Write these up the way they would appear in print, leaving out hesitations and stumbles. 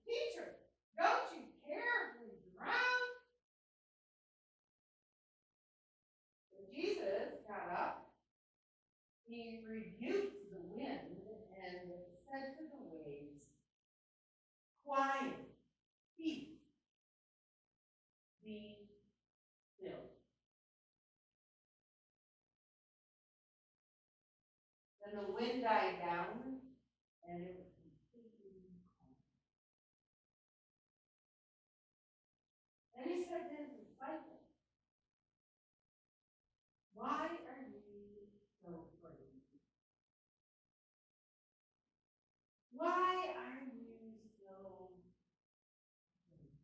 "Teacher, don't you care if we drown?" So Jesus got up, he rebuked the wind and said to the waves, "Quiet, peace, be still." Then the wind died down and it was completely calm. Then he said to his disciples, "Why are you so afraid? Why are you so afraid?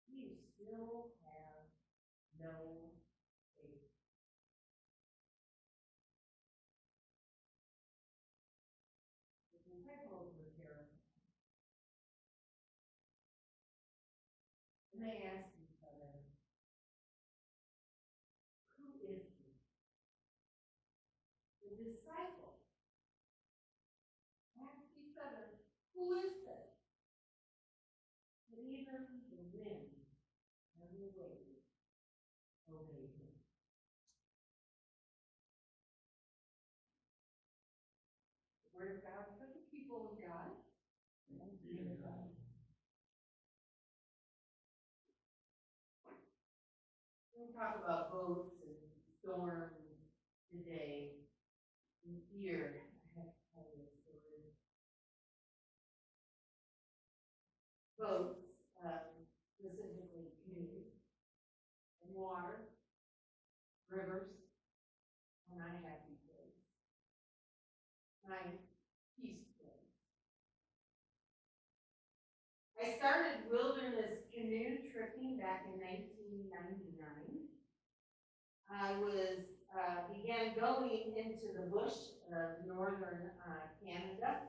You still have no faith." The disciples were terrified, and they asked each other, "Who is this?" The disciples asked each other, "Who is this?" But even the wind and the waves obeyed him. The word of God for the people of God. We talk about boats and storms today. And here, I have to tell you a story. Boats, specifically canoes, and water, rivers, and I happy place. My peace place. I started wilderness canoe tripping back in 1999. I began going into the bush of northern Canada.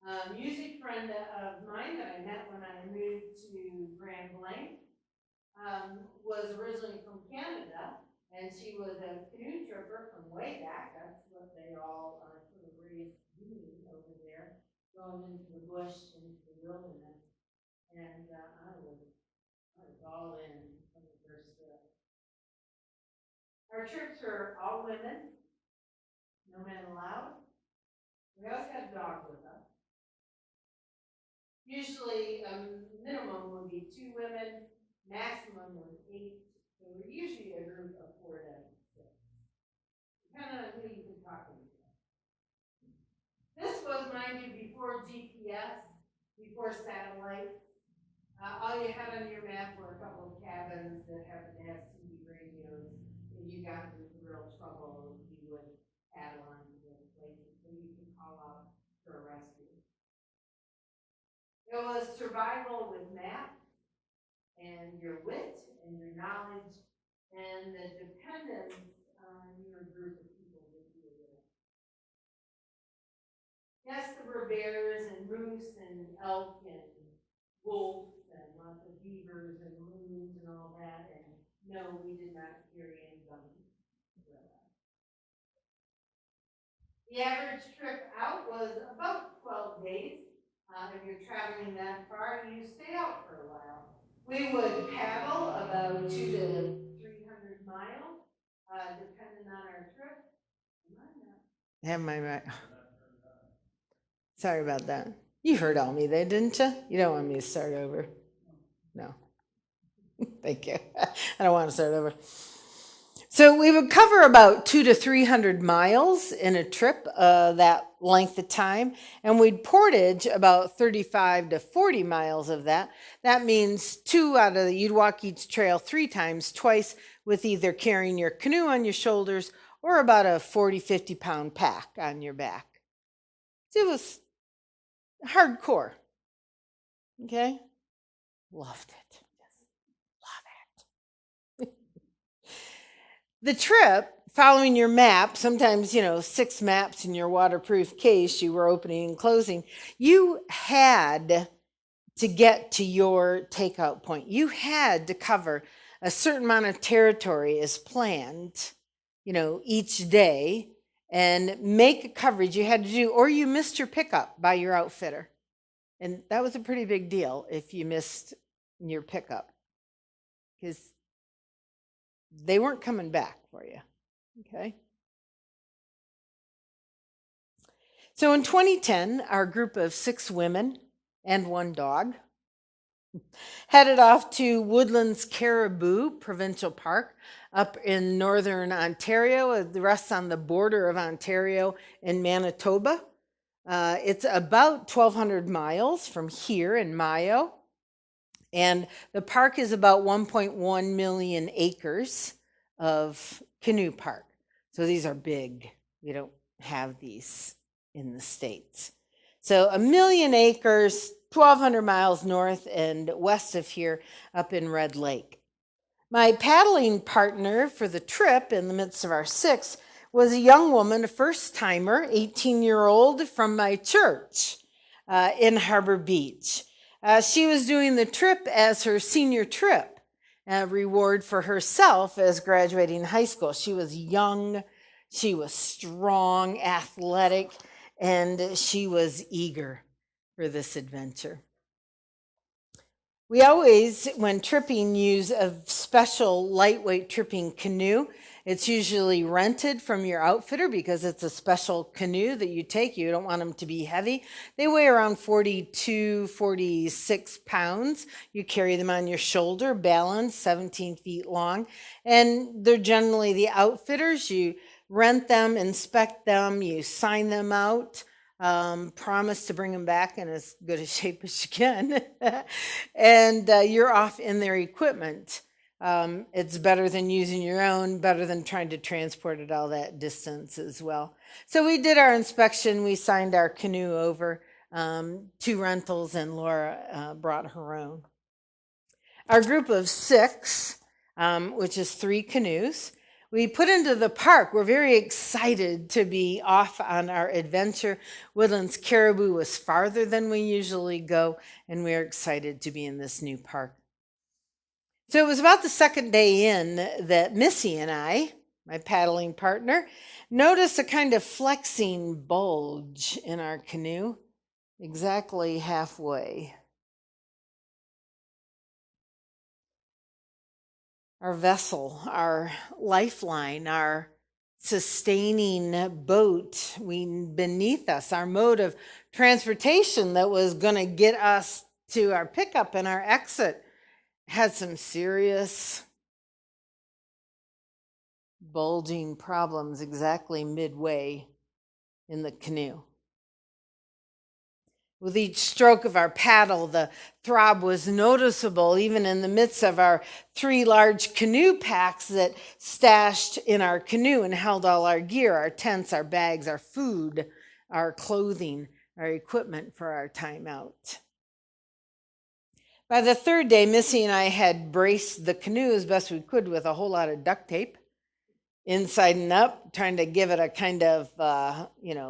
A music friend of mine that I met when I moved to Grand Blanc was originally from Canada, and she was a canoe tripper from way back. That's what they all are sort of raised doing over there, going into the bush, into the wilderness. And I was all in from the first trip. Our trips are all women, no men allowed. We always have a dog with us. Usually, minimum would be 2 women, maximum was 8. So we're usually a group of 4 to 6. Depending on who you can talk to. This was, mind you, before GPS, before satellite. All you had on your map were a couple of cabins that happened to have CB radios. If you got into real trouble, you would paddle on to those places so you could call out for a rescue. It was survival with maps and your wit and your knowledge and the dependence on your group of people that you were with. Yes, there were bears and moose and elk and wolves and lots of beavers and loons and all that, and no, we did not carry any donkeys with us. The average trip out was about 12 days. If you're traveling that far, you stay out for a while. We would paddle about 200 to 300 miles, depending on our trip. Have my right. Sorry about that. You heard all me there, didn't you? You don't want me to start over. No. Thank you. I don't want to start over. So we would cover about 200 to 300 miles in a trip, that length of time, and we'd portage about 35 to 40 miles of that. That means you'd walk each trail 3 times, twice with either carrying your canoe on your shoulders or about a 40, 50 pound pack on your back. It was hardcore. Okay? Loved it. Just love it. The trip, following your map, sometimes, 6 maps in your waterproof case you were opening and closing, you had to get to your takeout point. You had to cover a certain amount of territory as planned, each day, and make a coverage you had to do, or you missed your pickup by your outfitter. And that was a pretty big deal if you missed your pickup, because they weren't coming back for you. Okay. So in 2010, our group of 6 women and 1 dog headed off to Woodlands Caribou Provincial Park up in northern Ontario. The rest on the border of Ontario and Manitoba. It's about 1,200 miles from here in Mio. And the park is about 1.1 million acres of canoe park. So these are big. We don't have these in the States. So 1 million acres, 1,200 miles north and west of here up in Red Lake. My paddling partner for the trip in the midst of our 6 was a young woman, a first-timer, 18-year-old from my church in Harbor Beach. She was doing the trip as her senior trip, a reward for herself as graduating high school. She was young, she was strong, athletic, and she was eager for this adventure. We always, when tripping, use a special lightweight tripping canoe. It's usually rented from your outfitter because it's a special canoe that you take. You don't want them to be heavy. They weigh around 42, 46 pounds. You carry them on your shoulder, balanced, 17 feet long. And they're generally the outfitters. You rent them, inspect them, you sign them out. Promise to bring them back in as good a shape as you can. And you're off in their equipment. It's better than using your own, better than trying to transport it all that distance as well. So we did our inspection. We signed our canoe over, 2 rentals, and Laura brought her own. Our group of 6, which is 3 canoes, we put into the park. We're very excited to be off on our adventure. Woodlands Caribou was farther than we usually go, and we're excited to be in this new park. So it was about the 2nd day in that Missy and I, my paddling partner, noticed a kind of flexing bulge in our canoe, exactly halfway. Our vessel, our lifeline, our sustaining boat beneath us, our mode of transportation that was going to get us to our pickup and our exit, had some serious bulging problems exactly midway in the canoe. With each stroke of our paddle, the throb was noticeable, even in the midst of our 3 large canoe packs that stashed in our canoe and held all our gear, our tents, our bags, our food, our clothing, our equipment for our time out. By the 3rd day, Missy and I had braced the canoe as best we could with a whole lot of duct tape, inside and up, trying to give it a kind of,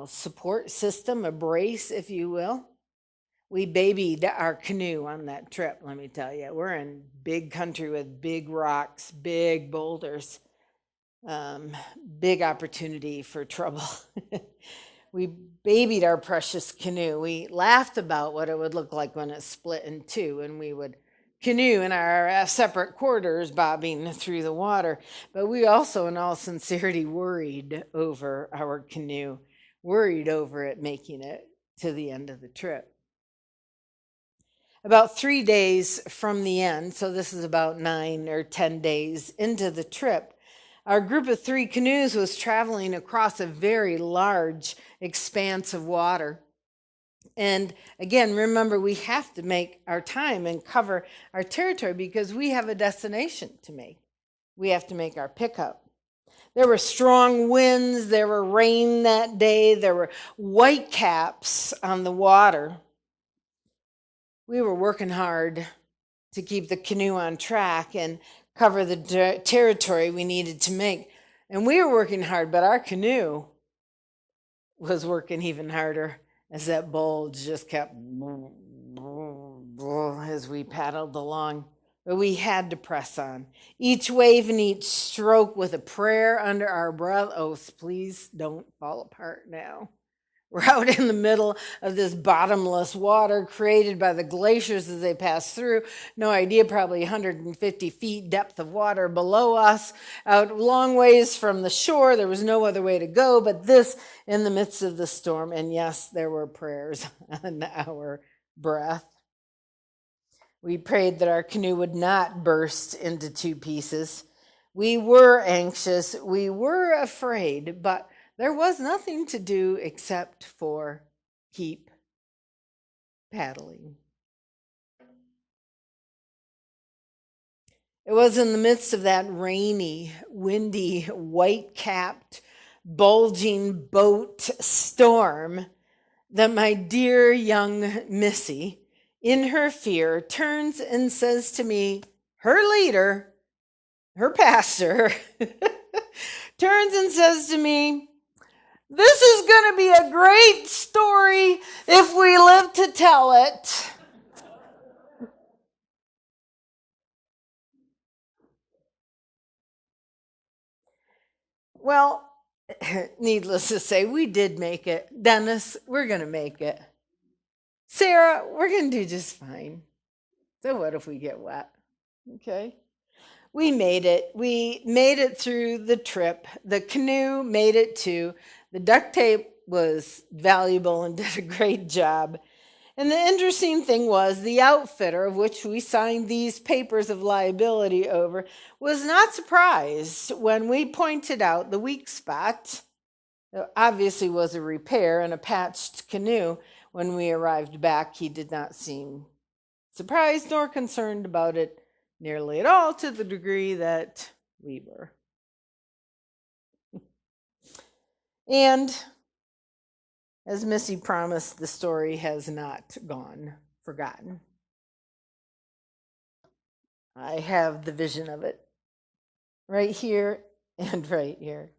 support system, a brace, if you will. We babied our canoe on that trip, let me tell you. We're in big country with big rocks, big boulders, big opportunity for trouble. We babied our precious canoe. We laughed about what it would look like when it split in 2, and we would canoe in our separate quarters, bobbing through the water. But we also, in all sincerity, worried over our canoe, worried over it making it to the end of the trip. About 3 days from the end, so this is about 9 or 10 days into the trip, our group of 3 canoes was traveling across a very large expanse of water. And again, remember, we have to make our time and cover our territory because we have a destination to make. We have to make our pickup. There were strong winds, there were rain that day, there were white caps on the water. We were working hard to keep the canoe on track and cover the territory we needed to make. And we were working hard, but our canoe was working even harder as that bulge just kept as we paddled along. But we had to press on. Each wave and each stroke with a prayer under our breath. Oh, please don't fall apart now. We're out in the middle of this bottomless water created by the glaciers as they pass through. No idea, probably 150 feet depth of water below us, out long ways from the shore. There was no other way to go but this in the midst of the storm. And yes, there were prayers on our breath. We prayed that our canoe would not burst into two pieces. We were anxious. We were afraid, but there was nothing to do except for keep paddling. It was in the midst of that rainy, windy, white-capped, bulging boat storm that my dear young Missy, in her fear, turns and says to me, her leader, her pastor, turns and says to me, this is going to be a great story if we live to tell it. Well, needless to say, we did make it. Dennis, we're going to make it. Sarah, we're going to do just fine. So what if we get wet? Okay. We made it. We made it through the trip. The canoe made it too. The duct tape was valuable and did a great job. And the interesting thing was the outfitter, of which we signed these papers of liability over, was not surprised when we pointed out the weak spot. There obviously was a repair and a patched canoe. When we arrived back, he did not seem surprised nor concerned about it nearly at all, to the degree that we were. And as Missy promised, the story has not gone forgotten. I have the vision of it right here and right here.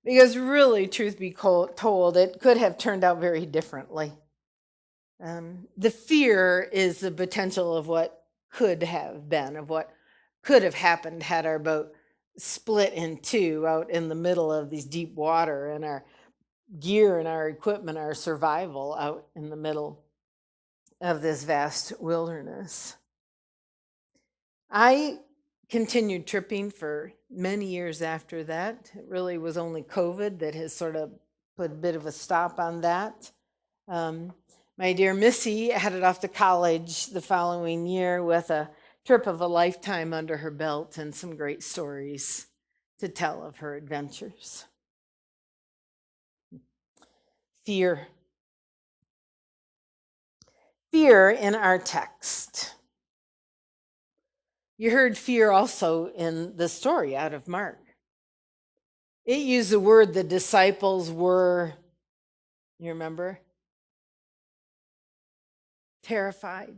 Because really, truth be told, it could have turned out very differently. The fear is the potential of what could have been, of what could have happened had our boat split in two out in the middle of these deep water, and our gear and our equipment, our survival out in the middle of this vast wilderness. I continued tripping for many years after that. It really was only COVID that has sort of put a bit of a stop on that. My dear Missy headed off to college the following year with a trip of a lifetime under her belt and some great stories to tell of her adventures. Fear. Fear in our text. You heard fear also in the story out of Mark. It used the word the disciples were, you remember? Terrified.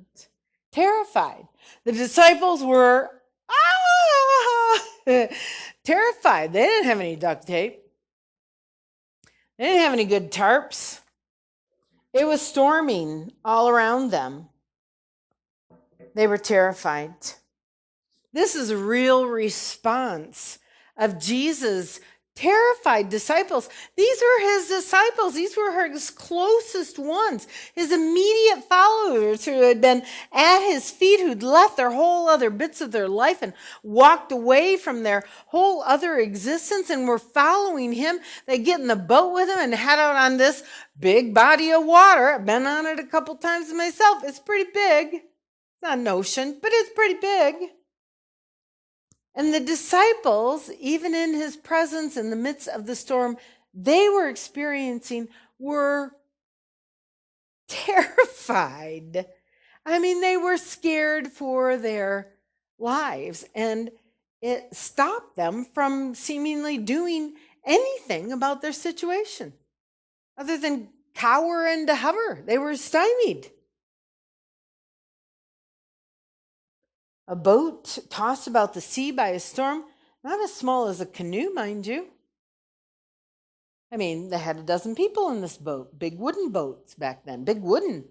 Terrified. The disciples were terrified. They didn't have any duct tape. They didn't have any good tarps. It was storming all around them. They were terrified. This is a real response of Jesus' terrified disciples. These were his disciples. These were his closest ones, his immediate followers who had been at his feet, who'd left their whole other bits of their life and walked away from their whole other existence and were following him. They get in the boat with him and head out on this big body of water. I've been on it a couple times myself. It's pretty big. It's not an ocean, but it's pretty big. And the disciples, even in his presence in the midst of the storm they were experiencing, were terrified. I mean, they were scared for their lives, and it stopped them from seemingly doing anything about their situation other than cower and hover. They were stymied. A boat tossed about the sea by a storm, not as small as a canoe, mind you. I mean, they had a dozen people in this boat, big wooden boats back then, big wooden,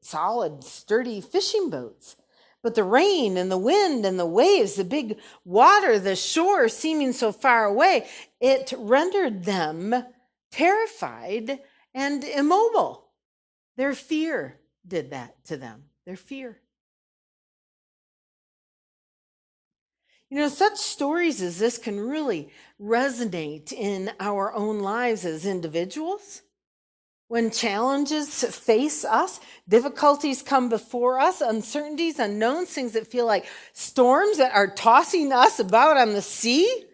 solid, sturdy fishing boats. But the rain and the wind and the waves, the big water, the shore seeming so far away, it rendered them terrified and immobile. Their fear did that to them. Their fear. Such stories as this can really resonate in our own lives as individuals. When challenges face us, difficulties come before us, uncertainties, unknowns, things that feel like storms that are tossing us about on the sea,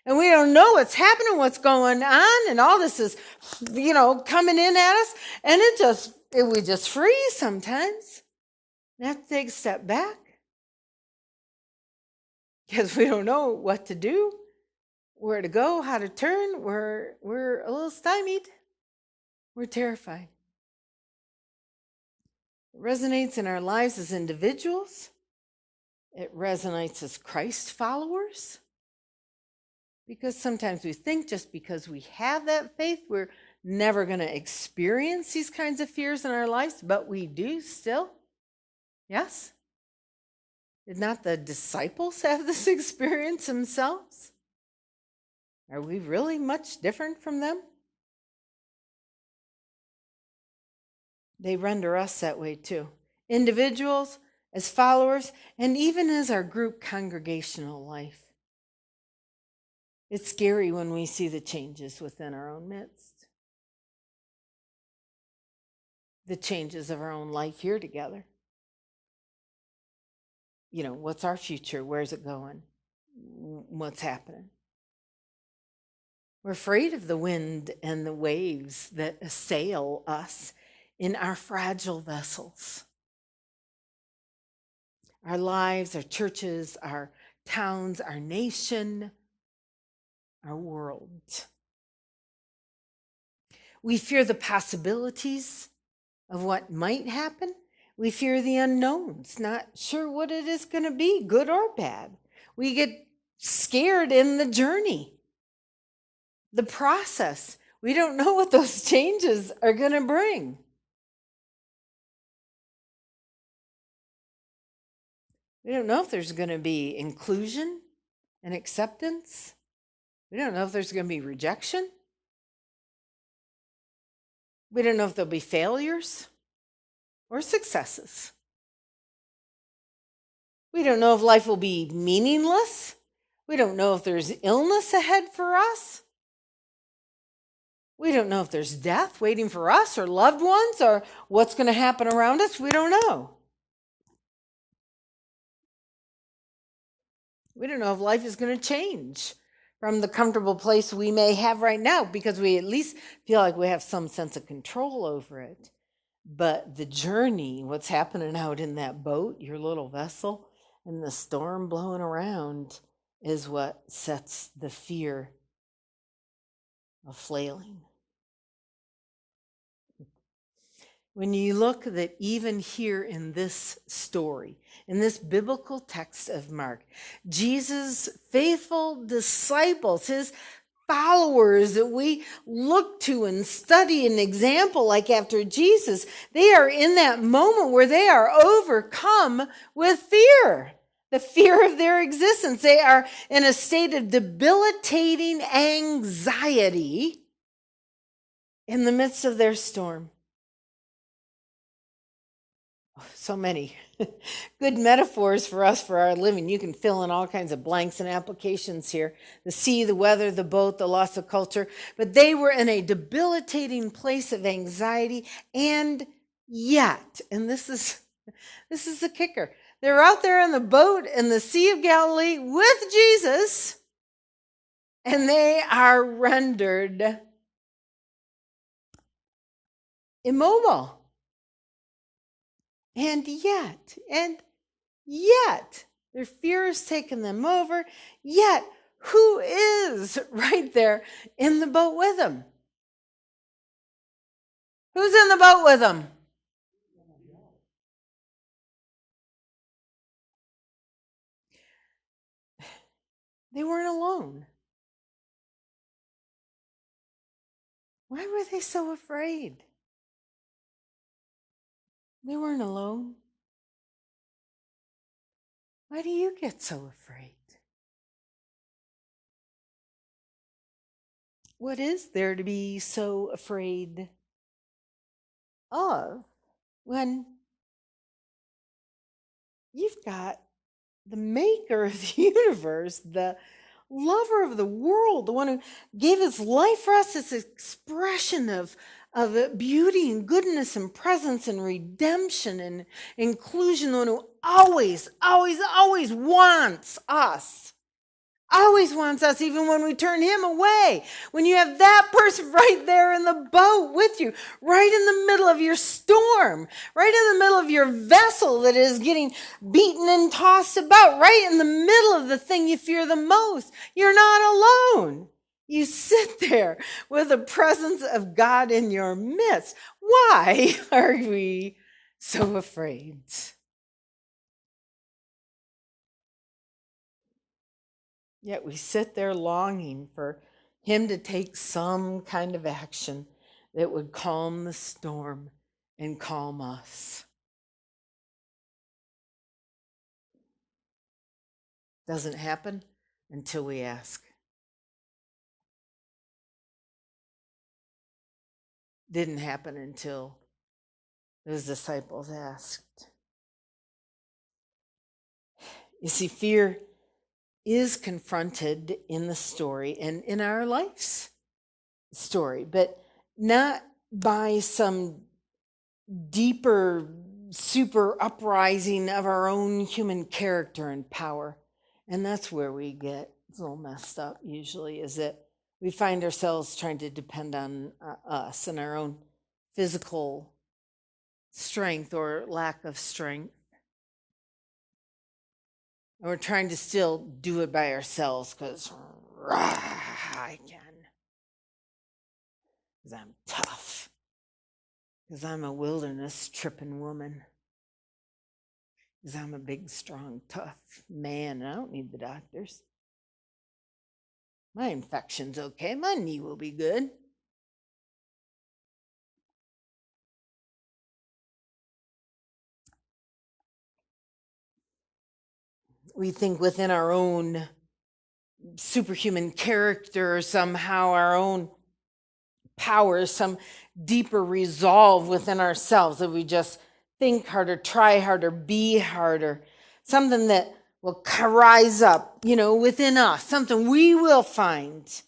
and we don't know what's happening, what's going on, and all this is, coming in at us, and we just freeze sometimes. We have to take a step back because we don't know what to do, where to go, how to turn. We're a little stymied. We're terrified. It resonates in our lives as individuals. It resonates as Christ followers. Because sometimes we think just because we have that faith, we're never going to experience these kinds of fears in our lives, but we do still. Yes? Did not the disciples have this experience themselves? Are we really much different from them? They render us that way too. Individuals, as followers, and even as our group congregational life. It's scary when we see the changes within our own midst. The changes of our own life here together. What's our future? Where's it going? What's happening? We're afraid of the wind and the waves that assail us in our fragile vessels. Our lives, our churches, our towns, our nation, our world. We fear the possibilities of what might happen. We fear the unknowns, not sure what it is going to be, good or bad. We get scared in the journey, the process. We don't know what those changes are going to bring. We don't know if there's going to be inclusion and acceptance. We don't know if there's going to be rejection. We don't know if there'll be failures or successes. We don't know if life will be meaningless. We don't know if there's illness ahead for us. We don't know if there's death waiting for us or loved ones or what's going to happen around us. We don't know. We don't know if life is going to change from the comfortable place we may have right now because we at least feel like we have some sense of control over it. But the journey, what's happening out in that boat, your little vessel, and the storm blowing around is what sets the fear of flailing. When you look that even here in this story, in this biblical text of Mark, Jesus' faithful disciples, his followers that we look to and study an example like after Jesus, they are in that moment where they are overcome with fear, the fear of their existence. They are in a state of debilitating anxiety in the midst of their storm. So many good metaphors for us for our living. You can fill in all kinds of blanks and applications here. The sea, the weather, the boat, the loss of culture. But they were in a debilitating place of anxiety, and yet, and this is the kicker, they're out there in the boat in the Sea of Galilee with Jesus, and they are rendered immobile. And yet, their fear has taken them over. Yet, who is right there in the boat with them? Who's in the boat with them? They weren't alone. Why were they so afraid? They weren't alone. Why do you get so afraid? What is there to be so afraid of when you've got the maker of the universe, the lover of the world, the one who gave his life for us, this expression of beauty and goodness and presence and redemption and inclusion, the one who always, always, always wants us. Always wants us, even when we turn him away. When you have that person right there in the boat with you, right in the middle of your storm, right in the middle of your vessel that is getting beaten and tossed about, right in the middle of the thing you fear the most, you're not alone. You sit there with the presence of God in your midst. Why are we so afraid? Yet we sit there longing for him to take some kind of action that would calm the storm and calm us. Doesn't happen until we ask. Didn't happen until those disciples asked. You see, fear is confronted in the story and in our life's story, but not by some deeper, super uprising of our own human character and power. And that's where we get a little messed up usually, is that we find ourselves trying to depend on us and our own physical strength or lack of strength. And we're trying to still do it by ourselves because I can. Because I'm tough. Because I'm a wilderness tripping woman. Because I'm a big, strong, tough man. And I don't need the doctors. My infection's okay. My knee will be good. We think within our own superhuman character, somehow our own power, some deeper resolve within ourselves, that we just think harder, try harder, be harder, something that will rise up, within us, something we will find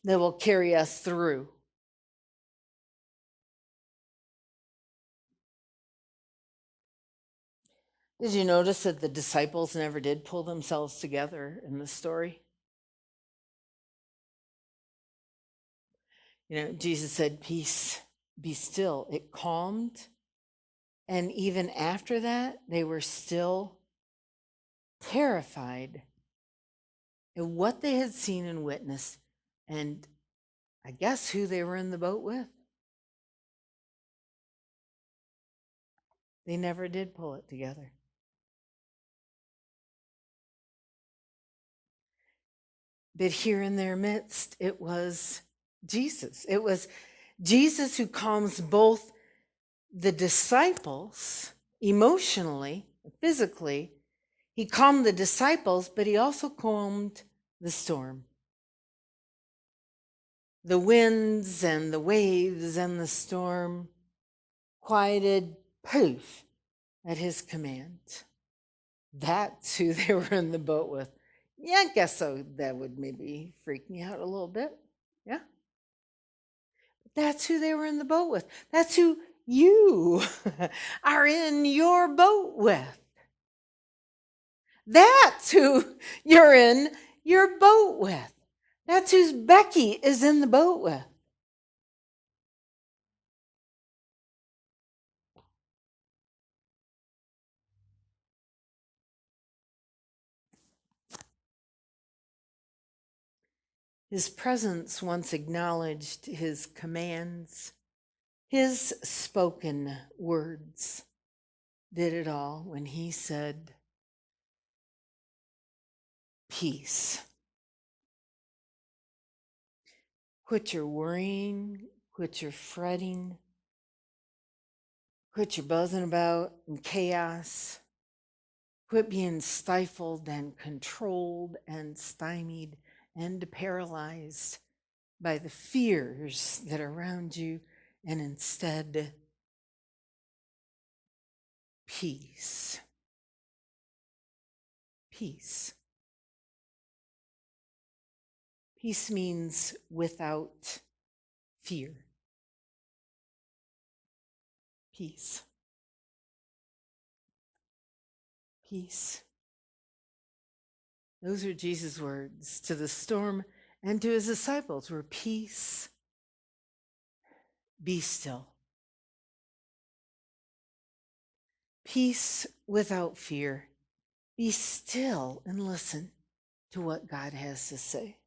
that will carry us through. Did you notice that the disciples never did pull themselves together in the story? Jesus said, "Peace, be still." It calmed. And even after that, they were still terrified at what they had seen and witnessed. And I guess who they were in the boat with. They never did pull it together. But here in their midst, it was Jesus. It was Jesus who calms both the disciples emotionally, physically. He calmed the disciples, but he also calmed the storm. The winds and the waves and the storm quieted, poof, at his command. That's who they were in the boat with. Yeah, I guess so. That would maybe freak me out a little bit. Yeah. That's who they were in the boat with. That's who you are in your boat with. That's who you're in your boat with. That's who Becky is in the boat with. His presence once acknowledged his commands, his spoken words did it all when he said, "Peace." Quit your worrying, quit your fretting, quit your buzzing about in chaos, quit being stifled and controlled and stymied and paralyzed by the fears that are around you, and instead, peace. Peace. Peace means without fear. Peace. Peace. Those are Jesus' words to the storm and to his disciples were peace, be still. Peace without fear. Be still and listen to what God has to say.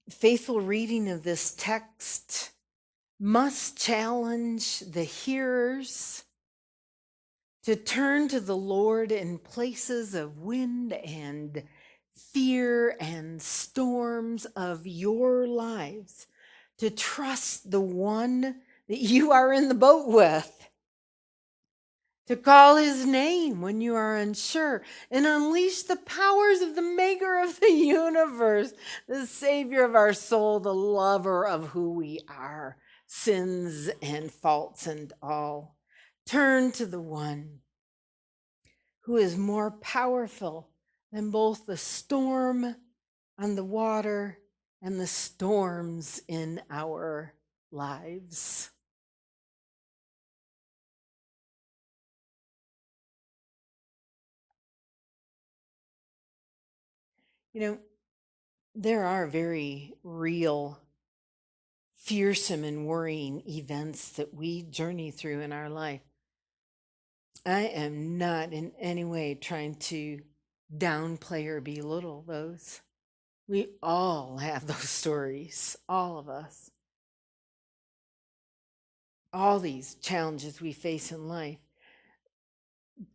Faithful reading of this text must challenge the hearers to turn to the Lord in places of wind and fear and storms of your lives, to trust the one that you are in the boat with, to call his name when you are unsure, and unleash the powers of the maker of the universe, the savior of our soul, the lover of who we are, sins and faults and all. Turn to the one who is more powerful than both the storm on the water and the storms in our lives. You know, there are very real, fearsome, and worrying events that we journey through in our life. I am not in any way trying to downplay or belittle those. We all have those stories, all of us. All these challenges we face in life.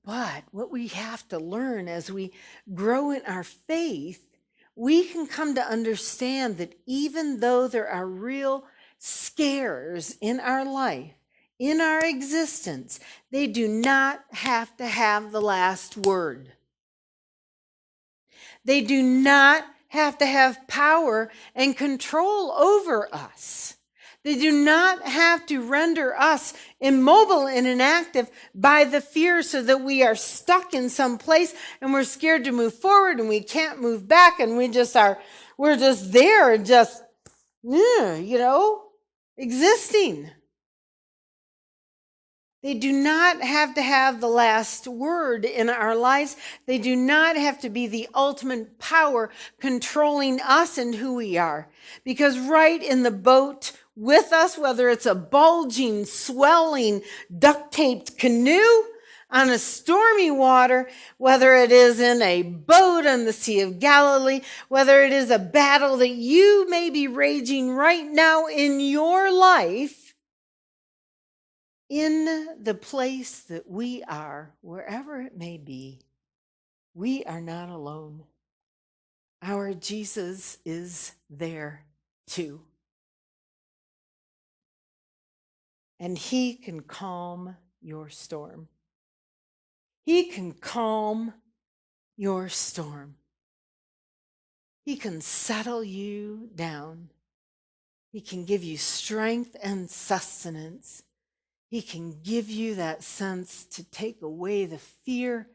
But what we have to learn as we grow in our faith, we can come to understand that even though there are real scares in our life, in our existence, they do not have to have the last word. They do not have to have power and control over us. They do not have to render us immobile and inactive by the fear so that we are stuck in some place and we're scared to move forward and we can't move back and we're just there, existing. They do not have to have the last word in our lives. They do not have to be the ultimate power controlling us and who we are. Because right in the boat with us, whether it's a bulging, swelling, duct-taped canoe on a stormy water, whether it is in a boat on the Sea of Galilee, whether it is a battle that you may be raging right now in your life, in the place that we are, wherever it may be, we are not alone. Our Jesus is there too. And he can calm your storm. He can calm your storm. He can settle you down. He can give you strength and sustenance. He can give you that sense to take away the fear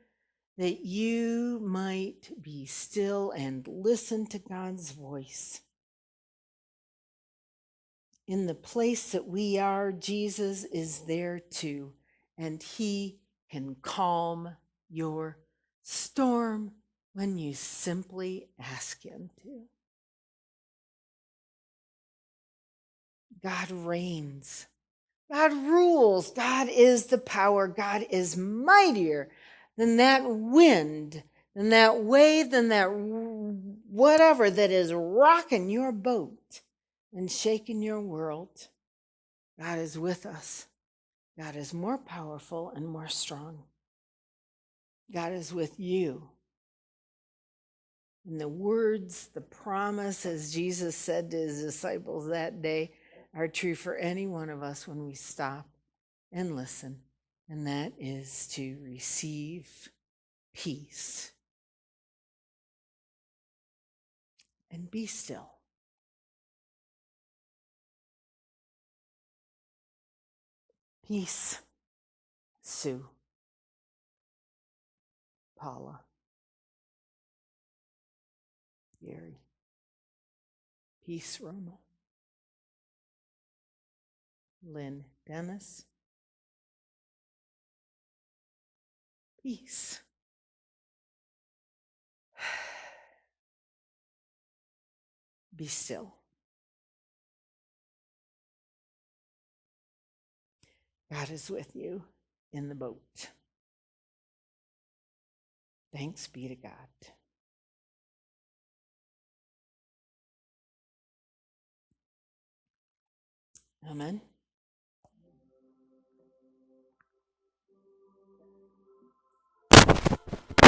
that you might be still and listen to God's voice. In the place that we are, Jesus is there too, and he can calm your storm when you simply ask him to. God reigns. God rules. God is the power. God is mightier than that wind, than that wave, than that whatever that is rocking your boat and shaking your world. God is with us. God is more powerful and more strong. God is with you. And the words, the promise, as Jesus said to his disciples that day, are true for any one of us when we stop and listen, and that is to receive peace and be still. Peace, Sue, Paula, Gary. Peace, Roma, Lynn, Dennis. Peace. Be still. God is with you in the boat. Thanks be to God. Amen.